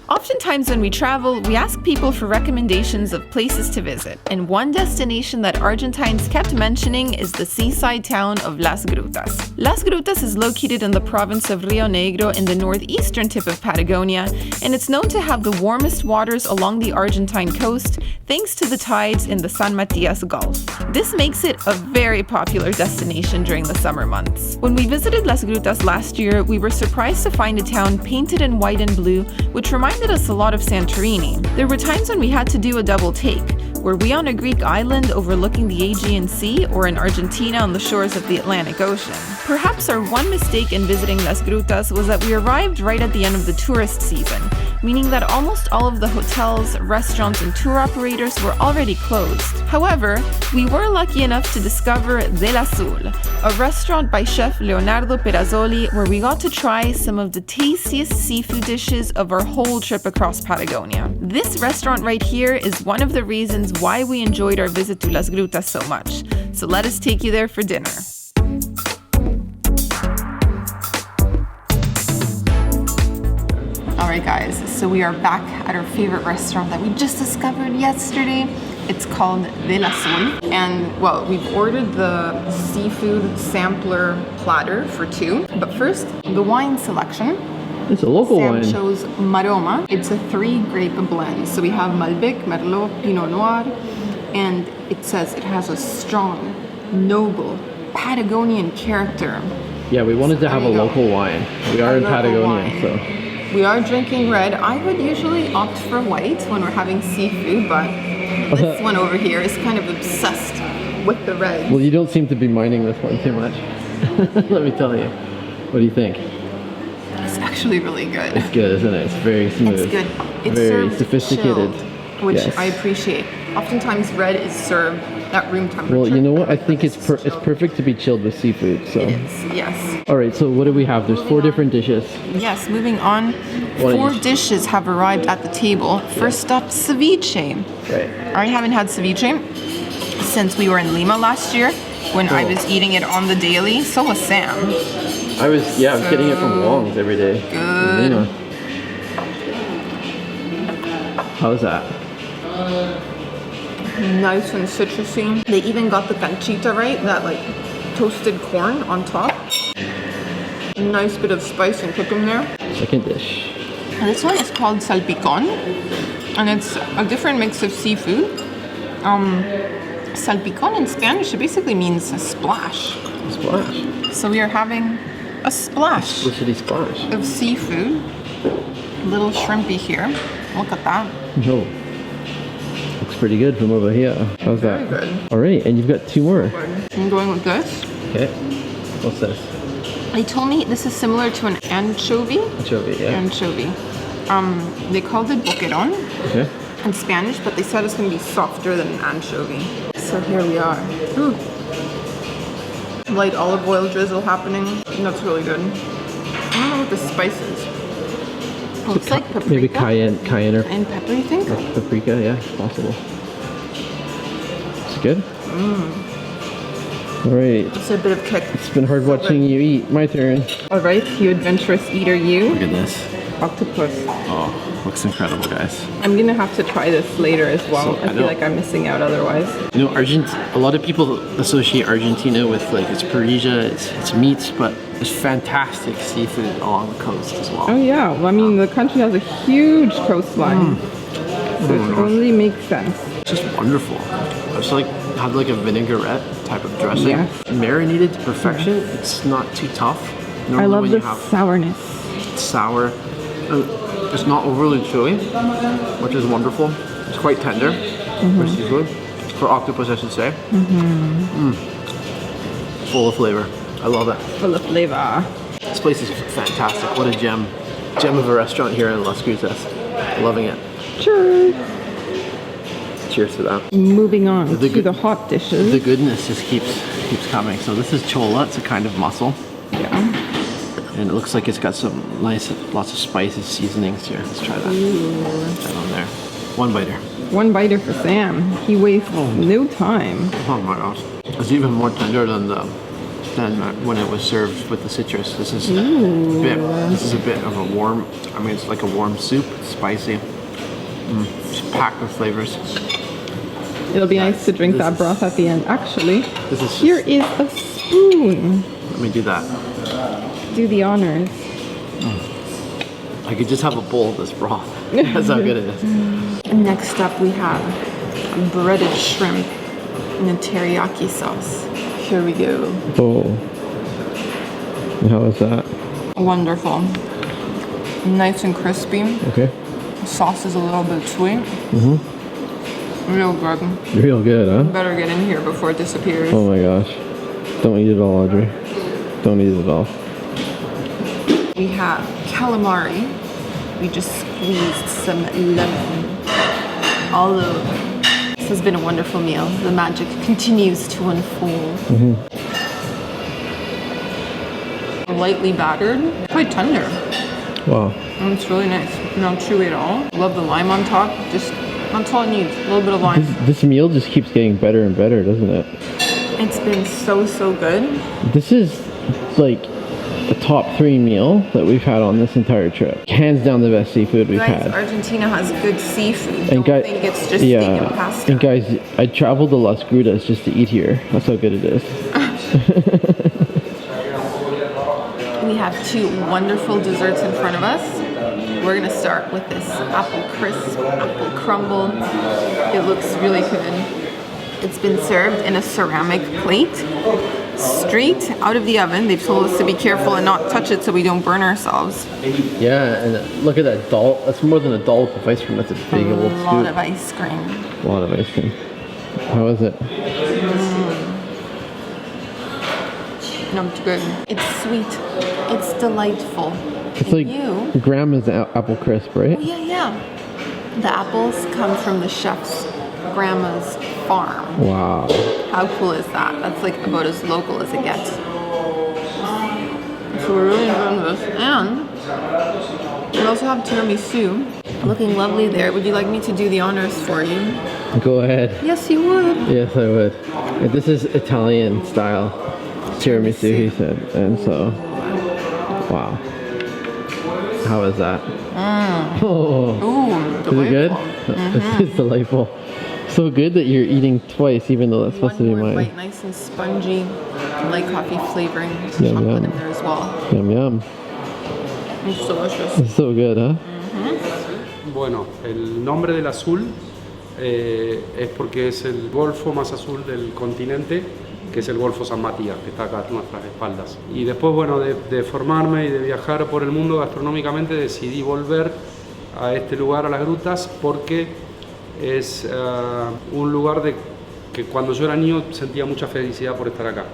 Oftentimes when we travel, we ask people for recommendations of places to visit, and one destination that Argentines kept mentioning is the seaside town of Las Grutas. Las Grutas is located in the province of Rio Negro in the northeastern tip of Patagonia, and it's known to have the warmest waters along the Argentine coast thanks to the tides in the San Matias Gulf. This makes it a very popular destination during the summer months. When we visited Las Grutas last year, we were surprised to find a town painted in white and blue, which reminded us a lot of Santorini. There were times when we had to do a double take. Were we on a Greek island overlooking the Aegean Sea or in Argentina on the shores of the Atlantic Ocean? Perhaps our one mistake in visiting Las Grutas was that we arrived right at the end of the tourist season, meaning that almost all of the hotels, restaurants, and tour operators were already closed. However, we were lucky enough to discover Del Azul, a restaurant by chef Leonardo Perazzoli, where we got to try some of the tastiest seafood dishes of our whole trip across Patagonia. This restaurant right here is one of the reasons why we enjoyed our visit to Las Grutas so much. So let us take you there for dinner. Alright guys, so we are back at our favorite restaurant that we just discovered yesterday. It's called Del Azul, and well, we've ordered the seafood sampler platter for 2. But first, the wine selection. It's a local Sam wine. chose Maroma. It's a 3-grape blend. So we have Malbec, Merlot, Pinot Noir, and it says it has a strong, noble, Patagonian character. Yeah, we wanted to have a local wine. We are in Patagonia, so. We are drinking red. I would usually opt for white when we're having seafood, but this one over here is kind of obsessed with the red. Well, you don't seem to be minding this one too much. Let me tell you. What do you think? It's actually really good. It's good, isn't it? It's very smooth. It's good. It's very served sophisticated. chilled, which yes. I appreciate. Oftentimes red is served at room temperature. Well, you know what? I think it's perfect to be chilled with seafood. So. It is, yes. All right, so what do we have? There's 4 different dishes. Yes, moving on. 4 dishes have arrived at the table. First up, ceviche. Right. I haven't had ceviche since we were in Lima last year when I was eating it on the daily. So was Sam. I was getting it from Wong's every day. Good. How's that? Nice and citrusy. They even got the canchita right, that like toasted corn on top. Nice bit of spice and cook in there. Second dish. And this one is called salpicón, and it's a different mix of seafood. Salpicón in Spanish, it basically means a splash. A splash. So we are having a splash splash of seafood. Little shrimpy here. Look at that. No. Looks pretty good from over here. How's that? Very good. All right, and you've got 2 more. I'm going with this. Okay. What's this? They told me this is similar to an anchovy. Anchovy, yeah. Anchovy. They called it boquerón in Spanish, but they said it's going to be softer than an anchovy. So here we are. Ooh. Light olive oil drizzle happening. That's really good. I don't know what the spice is. Looks like paprika. Maybe cayenne or and pepper, you think? paprika, yeah, possible. It's good. All right. It's a bit of kick. It's been hard watching you eat. My turn. All right, you adventurous eater, you. Look at this. Octopus. Oh, looks incredible, guys. I'm gonna have to try this later as well. I feel like I'm missing out otherwise. You know, a lot of people associate Argentina with like its paella, its meats, but there's fantastic seafood along the coast as well. Oh yeah, well, I mean the country has a huge coastline, so it only makes sense. It's just wonderful. It's like had like a vinaigrette type of dressing, marinated to perfection. It's not too tough. Normally I love when the you have sourness. It's sour. It's not overly chewy, which is wonderful. It's quite tender for seafood, for octopus, I should say. Full of flavor. I love it. Full of flavor. This place is fantastic. What a gem of a restaurant here in Las Grutas. Loving it. Cheers. Cheers to that. Moving on to the hot dishes. The goodness just keeps coming. So this is chola. It's a kind of mussel. Yeah. And it looks like it's got some nice, lots of spices, seasonings here. Let's try that. That on there. 1 biter. 1 biter for Sam. He wastes no time. Oh my gosh. It's even more tender than the than when it was served with the citrus. This is a bit of a warm. I mean, it's like a warm soup. It's spicy. It's packed with flavors. It'll be nice to drink that broth at the end. Actually, here is a spoon. Let me do that. Do the honors. I could just have a bowl of this broth. That's how good it is. And next up we have breaded shrimp in a teriyaki sauce. Here we go. Oh. How is that? Wonderful. Nice and crispy. Okay. The sauce is a little bit sweet. Real good. Real good, huh? Better get in here before it disappears. Oh my gosh. Don't eat it all, Audrey. Don't eat it all. We have calamari. We just squeezed some lemon all over. This has been a wonderful meal. The magic continues to unfold. Lightly battered, quite tender. Wow. And it's really nice. Not chewy at all. Love the lime on top. Just, that's all it needs. A little bit of lime. This meal just keeps getting better and better, doesn't it? It's been so good. This is like a top 3 meal that we've had on this entire trip. Hands down the best seafood we've had. Argentina has good seafood. And Don't think it's just steak and pasta. And guys, I traveled to Las Grutas just to eat here. That's how good it is. We have 2 wonderful desserts in front of us. We're gonna start with this apple crisp, apple crumble. It looks really good. It's been served in a ceramic plate, straight out of the oven. They've told us to be careful and not touch it so we don't burn ourselves. Yeah, and look at that dollop. That's more than a dollop of ice cream. That's a big old scoop. A lot of ice cream. A lot of ice cream. How is it? Not good. It's sweet. It's delightful. It's like grandma's apple crisp, right? Oh, yeah. The apples come from the chef's grandma's farm. Wow. How cool is that? That's like about as local as it gets. So we're really enjoying this. And we also have tiramisu. Looking lovely there. Would you like me to do the honors for you? Go ahead. Yes, you would. Yes, I would. And this is Italian style tiramisu, he said. And so, wow. How is that? Oh. Ooh, delightful. Is it good? It's delightful. So good that you're eating twice, even though that's supposed to be mine. Bite, nice and spongy, light coffee flavoring, Yum, chocolate yum. in there as well. Yum, yum. It's delicious. It's so good, huh? Bueno, el nombre del Azul es porque es el golfo más azul del continente, que es el Golfo San Matías, que está acá a nuestras espaldas. Y después, bueno, de formarme y de viajar por el mundo gastronómicamente, decidí volver a este lugar, a Las Grutas, porque es un lugar que cuando yo era niño sentía mucha felicidad por estar acá,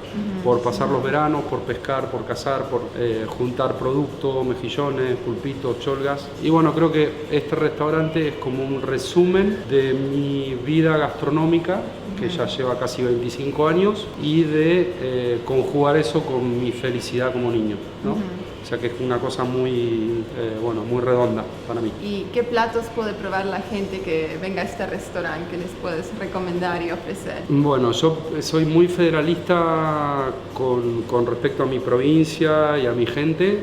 por pasar los veranos, por pescar, por cazar, por juntar productos, mejillones, pulpitos, cholgas. Y bueno, creo que este restaurante es como un resumen de mi vida gastronómica, que ya lleva casi 25 años, y de conjugar eso con mi felicidad como niño, ¿no? O sea que es una cosa muy, bueno, muy redonda para mí. ¿Y qué platos puede probar la gente que venga a este restaurante? ¿Qué les puedes recomendar y ofrecer? Bueno, yo soy muy federalista con respecto a mi provincia y a mi gente.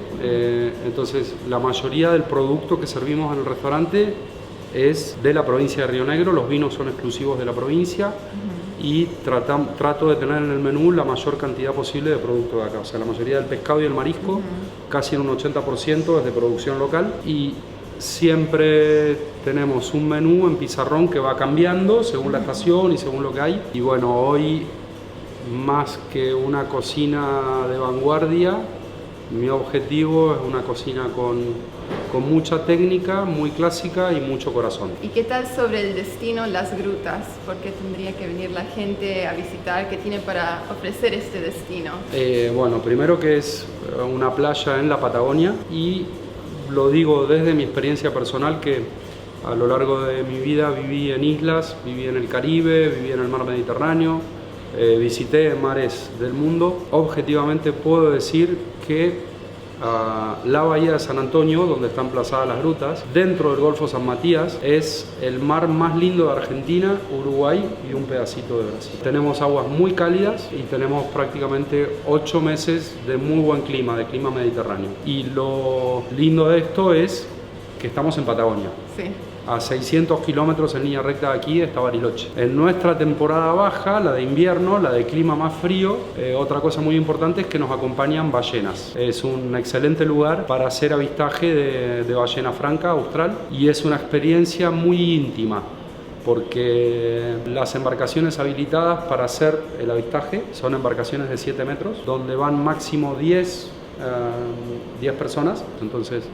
Entonces, la mayoría del producto que servimos en el restaurante es de la provincia de Río Negro. Los vinos son exclusivos de la provincia. Y trato de tener en el menú la mayor cantidad posible de productos de acá. O sea, la mayoría del pescado y el marisco, casi en un 80% es de producción local. Y siempre tenemos un menú en pizarrón que va cambiando según la estación y según lo que hay. Y bueno, hoy, más que una cocina de vanguardia, mi objetivo es una cocina con mucha técnica, muy clásica y mucho corazón. ¿Y qué tal sobre el destino Las Grutas? ¿Por qué tendría que venir la gente a visitar? ¿Qué tiene para ofrecer este destino? Bueno, primero que es una playa en la Patagonia, y lo digo desde mi experiencia personal, que a lo largo de mi vida viví en islas, viví en el Caribe, viví en el mar Mediterráneo, visité mares del mundo. Objetivamente puedo decir que la bahía de San Antonio, donde están emplazadas las grutas. Dentro del Golfo San Matías es el mar más lindo de Argentina, Uruguay y un pedacito de Brasil. Tenemos aguas muy cálidas y tenemos prácticamente 8 meses de muy buen clima, de clima mediterráneo. Y lo lindo de esto es que estamos en Patagonia. Sí. A 600 kilómetros en línea recta de aquí está Bariloche. En nuestra temporada baja, la de invierno, la de clima más frío, otra cosa muy importante es que nos acompañan ballenas. Es un excelente lugar para hacer avistaje de ballena franca austral y es una experiencia muy íntima porque las embarcaciones habilitadas para hacer el avistaje son embarcaciones de 7 metros, donde van máximo 10 personas, entonces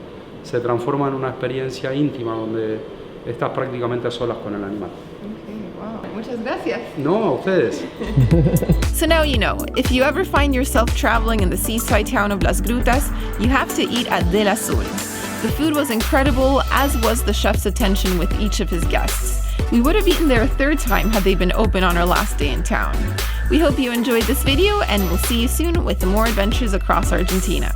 se transforma en una experiencia íntima donde estás prácticamente a solas con el animal. Okay, wow. Muchas gracias. No, a ustedes. So now you know, if you ever find yourself traveling in the seaside town of Las Grutas, you have to eat at Del Azul. The food was incredible, as was the chef's attention with each of his guests. We would have eaten there a third time had they been open on our last day in town. We hope you enjoyed this video, and we'll see you soon with more adventures across Argentina.